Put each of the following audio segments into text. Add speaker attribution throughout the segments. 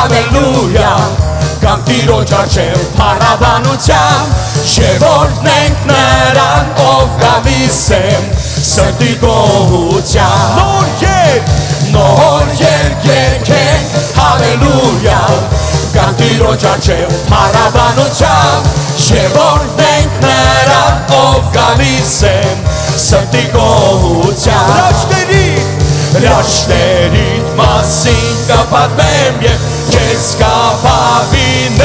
Speaker 1: Հալելույա Կամ Տիրոջ առջև փառաբանությամբ Շևորհնենք նրան ով գալիս է սրտի գոհությամբ Նոր երգ երգենք Հալելույա Կամ Տիրոջ առջև փառաբանությամբ Շևորհնենք նրան ով գալիս է սրտի գոհությամբ Հրաշքներիդ մասին կպատմեմ և քեզ կապավինեմ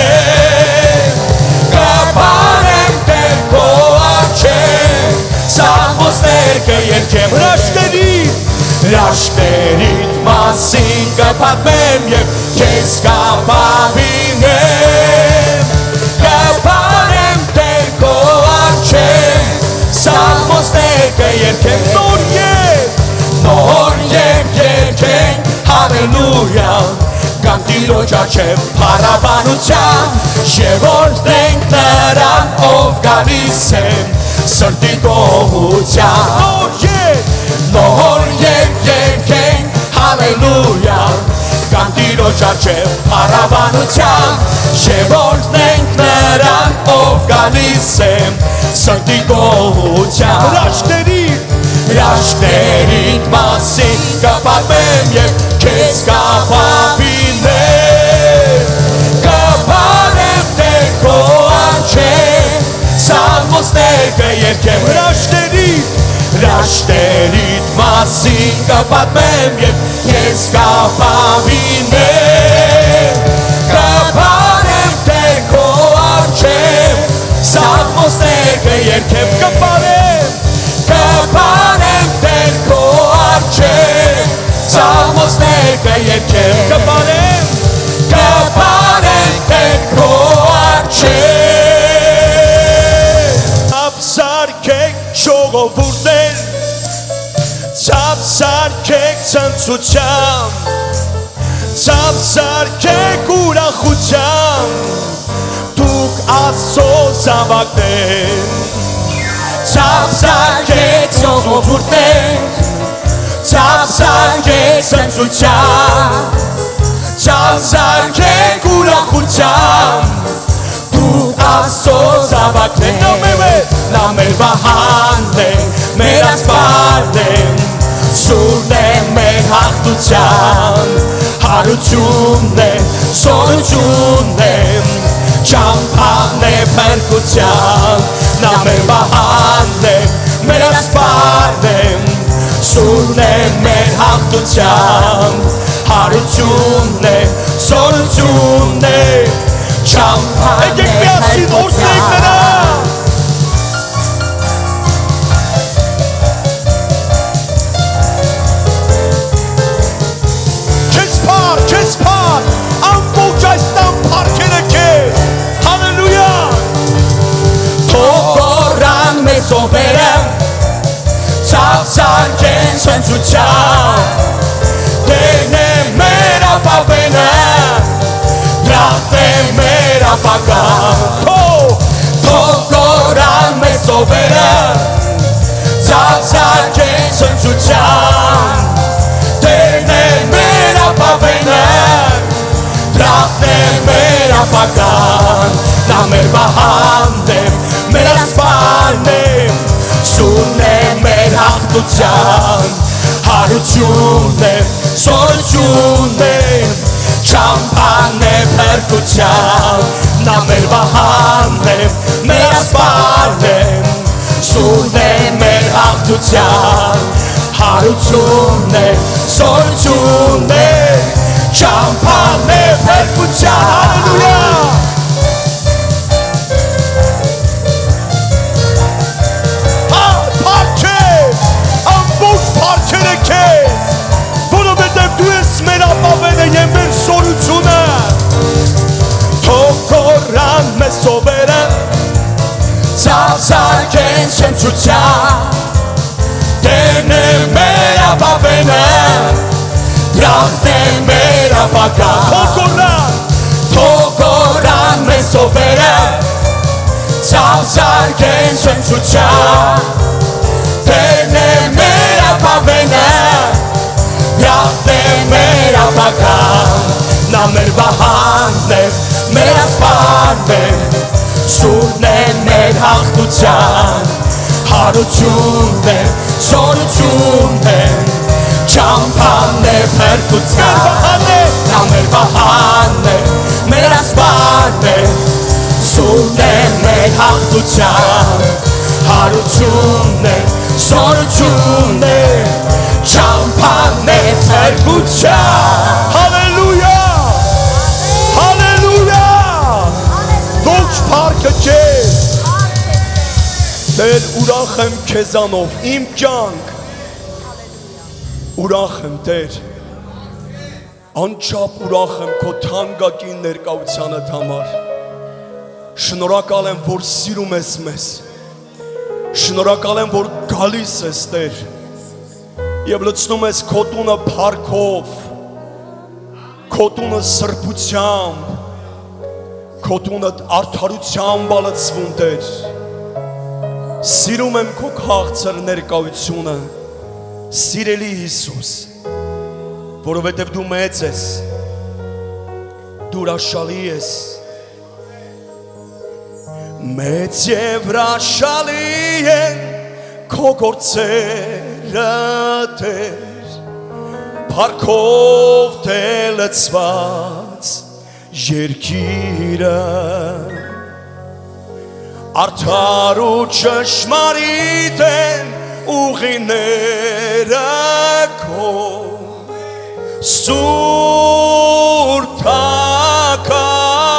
Speaker 1: Կապարեմ Տեր քո առջև Սաղմոսներ կերգեմ Հրաշքներիդ մասին կպատմեմ և քեզ կապավինեմ Կապարեմ Տեր քո առջև Սաղմոսներ կերգեմ Նոր երգ երգենք Հալելույա Կամ Տիրոջ առջև փառաբանությամբ Շևորհնենք նրան ով գալիս է սրտի գոհությամբ Նոր երգ երգենք Հալելույա Կամ Տիրոջ առջև փառաբանությամբ Շևորհնենք նրան ով գալիս է սրտի գոհությամբ Հրաշքներիդ մասին կպատմեմ և քեզ կապավինեմ Կապարեմ Տեր քո առջև Սաղմոսներ կերգեմ Հրաշքներիդ մասին կպատմեմ և քեզ կապավինեմ Կապարեմ Տեր քո առջև Սաղմոսներ կերգեմ Կապարեմ Տեր քո առջև Սաղմոսներ կերգեմ Կապարեմ Տեր քո առջև Ցավ սարքեք ժողովուրդներ Ցավ սարքեք ցնծությամբ Ցավ սարքեք ուրախությամբ Դուք Աստծո զավակներ Ցավ սարքեք ժողովուրդներ Ցավ սարքեք ցնծությամբ Ցավ սարքեք ուրախությամբ Դուք Աստծո զավակներ Նա մեր վահանն է, մեր ասպարն է Սուրն է մեր հաղթության Հարությունն է, սորությունն է Ճամփան է փրկության Նա մեր վահանն է, մեր ասպարն է Սուրն է մեր հաղթության Հարությունն է, սորությունն է Ճամփան է փրկության Սովերը Ցավ սարքեն ցնծությամբ Տերն է մեր ապավենը Դրախտ է մեր ապագան Թող կորան մեր սովերը Ցավ սարքեն ցնծությամբ Տերն է մեր ապավենը Դրախտ է մեր ապագան Նա մեր վահանն է մեր ասպարն է Սուրն է մեր հաղթության Հարությունն է, սորությունն է Ճամփան է փրկության Նա մեր վահանն է, մեր ասպարն է Սուրն է մեր հաղթության Հարությունն է, սորությունն է Ճամփան է փրկության Հալելույա Մեր սորությունը Թող կորան մեզ սովերը Ցավ սարքեն ցնծությամբ Տերն է մեր ապավենը Դրախտ է մեր ապագան Թող կորան մեզ սովերը Ցավ սարքեն ցնծությամբ Տերն է մեր ապավենը Դրախտ է մեր ապագան նա մեր վահանն է, մեր ասպարն է, սուրն է մեր հաղթության, հարությունն է, զորությունն է, ճամփան է փրկության, նա մեր վահանն է, մեր ասպարն է, սուրն է մեր հաղթության, հարությունն է, զորությունն է, ճամփան է փրկության։ Հալելույա, հալելույա, ողջ փառքը քեզ, Տեր, ուրախ եմ քեզանով, իմ կյանք, ուրախ եմ Տեր, անչափ ուրախ եմ քո թանկագին ներկայությանդ համար, շնորհակալ եմ, որ սիրում ես մեզ, շնորհակալ եմ, որ գալիս ես Տեր, և լցնում ես քո տունը փառքով, քո տունը սրբությամբ, քո տունը արդարությամբ ալցվում Տեր, սիրում եմ քո քաղցր ներկայությունը, սիրելի Հիսուս, որովհետև դու մեծ ես, դու հրաշալի ես, մեծ և հրաշալի են քո գործերը Տեր, փառքով թե լցված երկիրը, արդար ու ճշմարիտ են ուղիները քո, սուրբ թագավոր,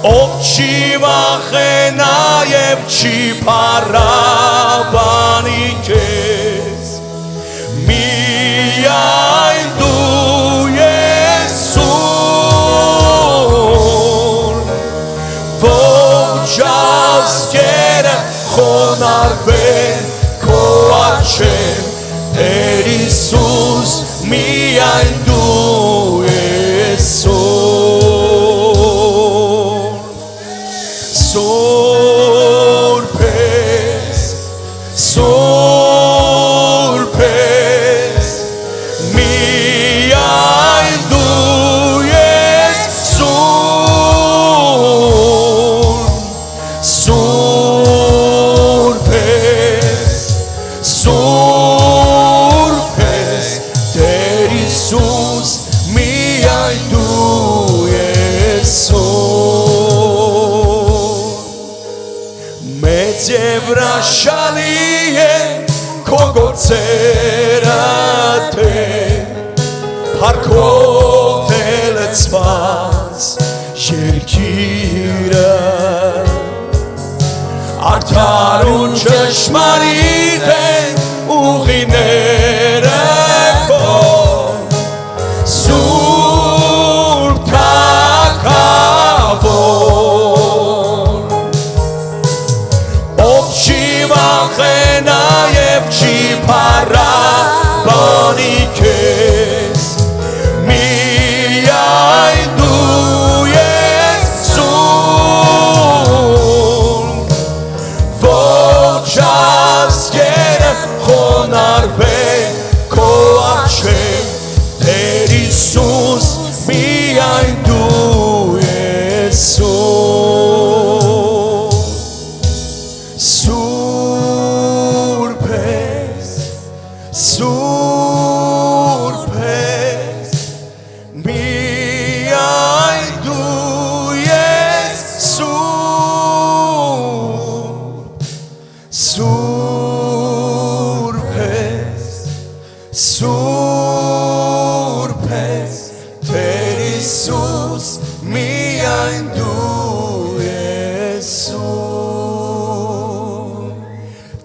Speaker 1: ով չի վախենա և չի փառաբանի քեզ, միայն դու ես սուրբ, ողջ ազգերը խոնարհվեն քո առջև, Տեր Հիսուս, միայն դու ես սուրբ, սուրբ ես, սուրբ ես, միայն դու ես սուրբ, սուրբ ես, սուրբ ես, Տեր Հիսուս, միայն դու ես սուրբ, մեծ և հրաշալի են քո գործերը Տեր, փառքով թե լցված երկիրը, արդար ու ճշմարիտ են ուղիները քո, սուրբ թագավոր, ով չի վախենա և չի փառաբանի քեզ, միայն դու ես սուրբ, ողջ ազգերը խոնարհվեն քո առջև, Տեր Հիսուս, միայն դու ես սուրբ, սուրբ ես, սուրբ ես, միայն դու ես սուրբ, սուրբ ես, սուրբ ես, Տեր Հիսուս, միայն դու ես սուրբ,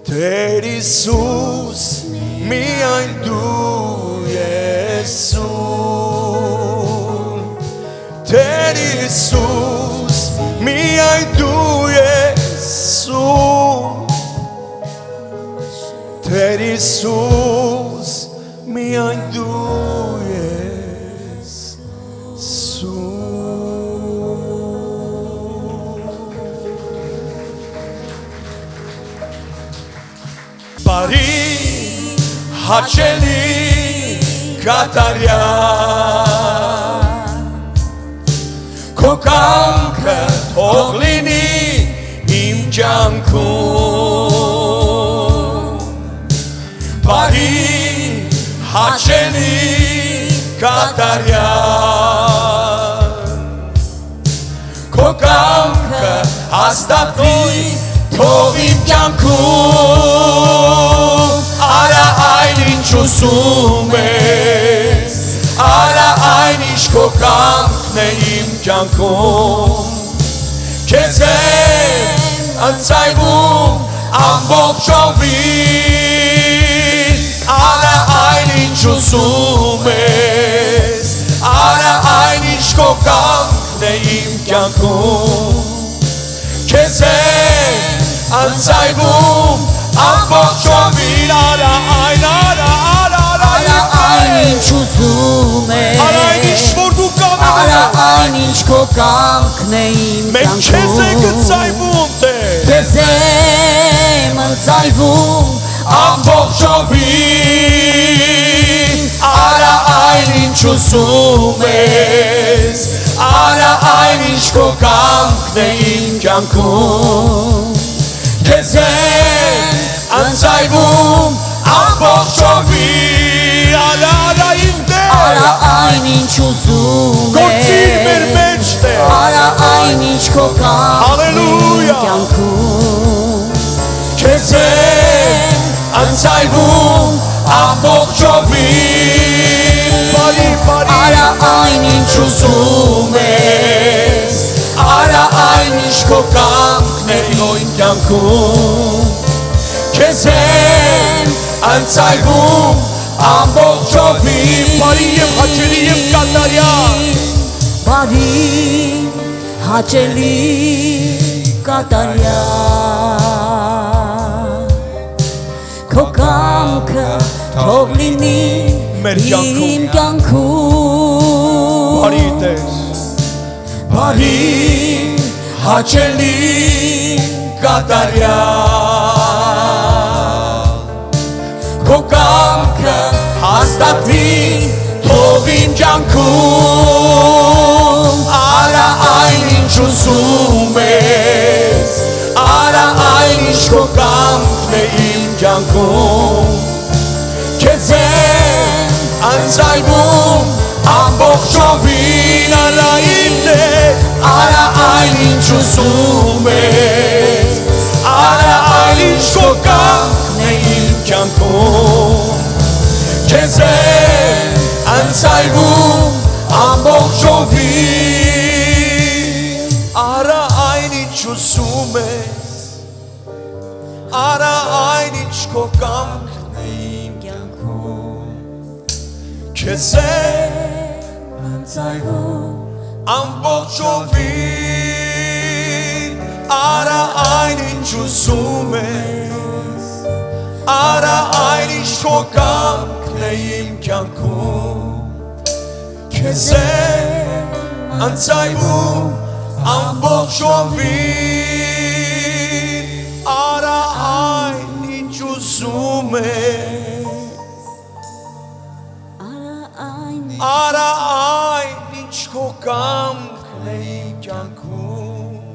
Speaker 1: Տեր Հիսուս, միայն դու ես սուրբ, Տեր Հիսուս, միայն դու ես սուրբ, Տեր Հիսուս, միայն դու ես սուրբ, բարի հաճելի կատարյալ Քո կամքը թող լինի իմ կյանքում Բարի հաճելի կատարյալ Քո կամքը հաստատվի թող իմ կյանքում Արա այն ինչ ուզում ես Արա այն ինչ քո կամքն է իմ կյանքում Քեզ եմ ընծայվում ամբողջովին Արա այն ինչ ուզում ես Արա այն ինչ քո կամքն է իմ կյանքում Քեզ եմ ընծայվում ամբողջովին Արա այն
Speaker 2: ինչ ուզում ես
Speaker 1: Արա այն ինչ որ դու կամենում
Speaker 2: Արա այն ինչ քո կամքն է իմ
Speaker 1: Մենք քեզ ենք ընծայվում Տեր
Speaker 2: Քեզ եմ ընծայվում
Speaker 1: ամբողջովին Արա այն ինչ ուզում ես Արա այն ինչ քո կամքն է իմ կյանքում Քեզ եմ ընծայվում ամբողջովին Արա իմ Տեր
Speaker 2: Արա այն ինչ ուզում ես
Speaker 1: Գործիր մեր մեջ Տեր
Speaker 2: Արա այն ինչ քո կամքն է իմ կյանքում
Speaker 1: Քեզ եմ ընծայվում ամբողջովին Արա այն ինչ ուզում ես Արա այն ինչ քո կամքն է իմ կյանքում Քեզ եմ ընծայվում ամբողջովին Բարի և հաճելի և կատարյալ
Speaker 2: Բարի հաճելի կատարյալ Քո կամքը թող լինի
Speaker 1: Մեր
Speaker 2: իմ կյանքում
Speaker 1: Բարի Տեր Բարի հաճելի կատարյալ Քո կամքը հաստատվի թող իմ կյանքում Արա այն ինչ ուզում ես Արա այն ինչ քո կամքն է իմ կյանքում Քեզ եմ ընծայվում ամբողջովին Արա իմ Տեր Արա այն ինչ ուզում ես Արա այն ինչ քո կամքն է իմ կյանքում Քեզ եմ ընծայվում ամբողջովին Արա այն ինչ ուզում ես Արա այն ինչ քո կամքն է իմ կյանքում Քեզ եմ
Speaker 2: ընծայվում
Speaker 1: ամբողջովին Արա այն ինչ ուզում ես Արա այն ինչ քո կամքն է իմ կյանքում Քեզ եմ ընծայվում ամբողջովին Արա այն ինչ ուզում ես Արա այն ինչ քո կամքն է իմ կյանքում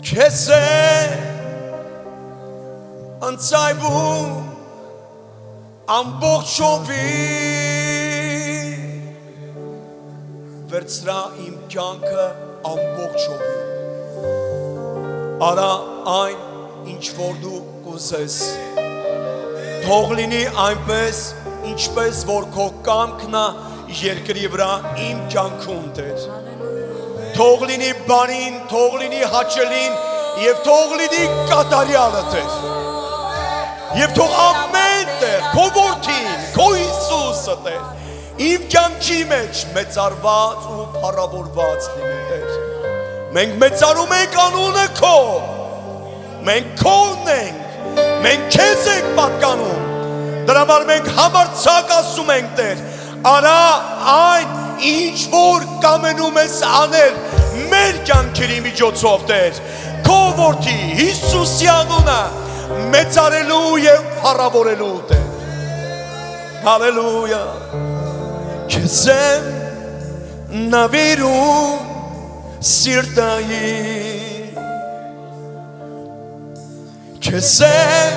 Speaker 1: Քեզ եմ ընծայվում ամբողջովին Վերցրա իմ կյանքը ամբողջովին Արա այն ինչ որ դու կուզես Թող լինի այնպես ինչպես որ քո կամքն է երկրի վրա իմ կյանքում Տեր Թող լինի բարին, թող լինի հաճելին եւ թող լինի կատարյալը Տեր Եվ թող ամեն Տեր քո որդին, քո Հիսուսը Տեր իմ կյանքի մեջ մեծարված ու փառավորված լինի Տեր Մենք մեծարում ենք անունը քո Մենք քոնն ենք Մենք քեզ ենք պատկանում Դրա համար մենք համարձակ ասում ենք Տեր Արա այն ինչ որ կամենում ես անել մեր կյանքերի միջոցով Տեր Քո որդի Հիսուսի անունը մեծարելու եւ փառավորելու Տեր Հալելույա Քեզ եմ նավիրում սիրտային Քեզ եմ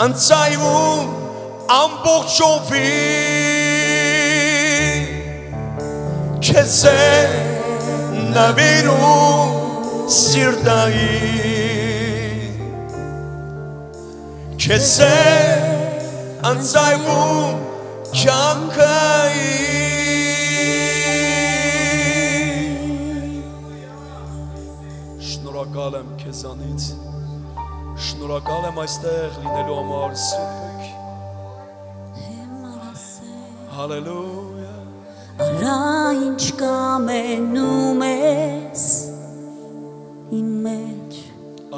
Speaker 1: անցայվում ամբողջովի Քեզ եմ նավիրում սիրտային Քեզ եմ անցայվում կյանքային Շնորհակալ եմ քեզանից Շնորհակալ եմ այստեղ լինելու համար Սուրբ Հոգի Հալելույա
Speaker 2: Արա ինչ կամենում ես իմ մեջ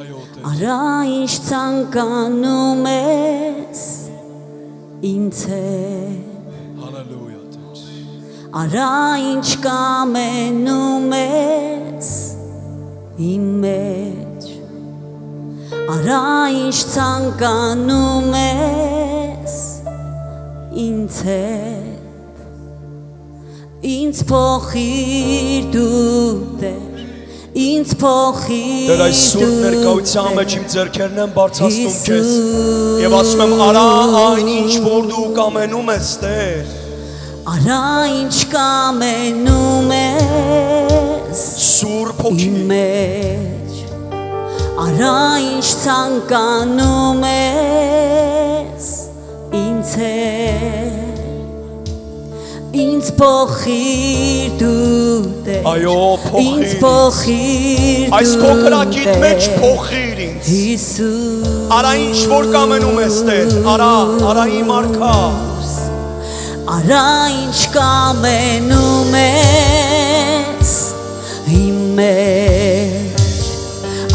Speaker 1: Այո Տեր
Speaker 2: Արա ինչ ցանկանում ես ինձ
Speaker 1: Հալելույա Տեր
Speaker 2: Արա ինչ կամենում ես իմ մեջ Արա ինչ ցանկանում ես ինձ Ինձ փոխիր դու Տեր Ինձ փոխիր
Speaker 1: Տեր այս սուրբ ներկայության մեջ իմ ձեռքերն են բարձրացնում քեզ Եվ ասում եմ արա այն ինչ որ դու կամենում ես Տեր
Speaker 2: Արա ինչ կամենում ես
Speaker 1: Սուրբ Հոգի
Speaker 2: իմ մեջ Արա ինչ ցանկանում ես ինձ Ինձ փոխիր դու Տեր
Speaker 1: Այո
Speaker 2: Ինձ փոխիր դու
Speaker 1: Այս փոքրակիդ մեջ փոխիր ինձ
Speaker 2: Հիսուս
Speaker 1: Արա ինչ որ կամենում ես Տեր Արա իմ արքա
Speaker 2: Արա ինչ կամենում ես իմ մեջ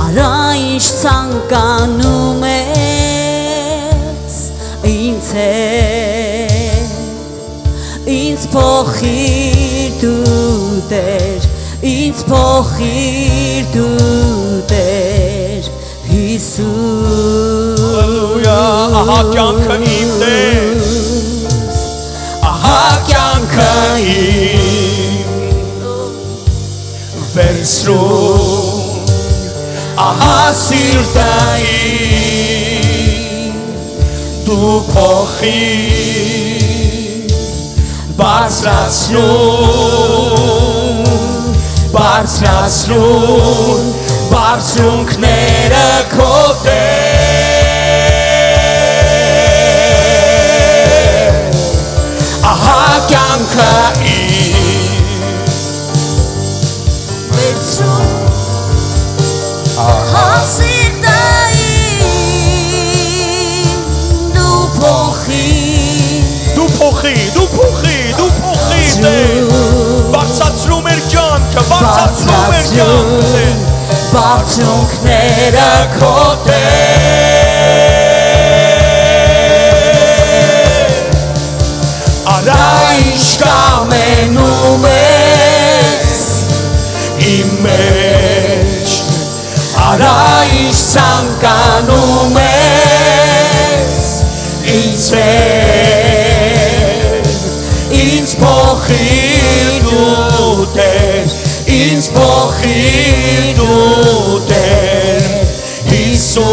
Speaker 2: Արա ինչ ցանկանում ես ինձ Ինձ փոխիր դու Տեր Ինձ փոխիր դու Տեր Հիսուս
Speaker 1: Հալելույա ահա կյանքը իմ Տեր Ահա կյանքը իմ Վերցրում Ահա սիրտային Դու փոխիր Բարձրացնում Բարձրունքները քո Տեր Ահա կյանքը իմ
Speaker 2: Վերցրում Ահա սիրտային Դու փոխիր
Speaker 1: Տեր Բարձրացնում էր կյանքը
Speaker 2: Բարձրունքները քո
Speaker 1: Տեր Արա ինչ կամենում ես իմ մեջ Արա ինչ ցանկանում ես ինձ Ինձ փոխիր դու Տեր Ինձ փոխիր դու Տեր Հիսուս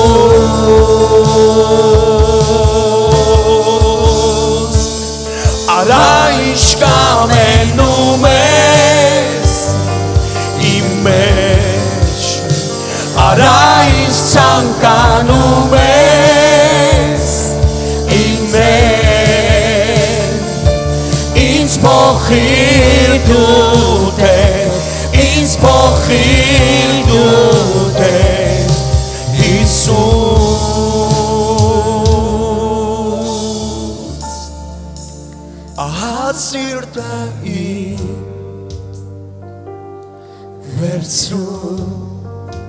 Speaker 1: Արա ինչ կամենում ես իմ մեջ Արա ինչ ցանկանում ես ինձ Ինձ փոխիր դու Տեր Ինձ փոխիր դու Տեր Հիսուս Ահա սիրտը իմ Վերցրում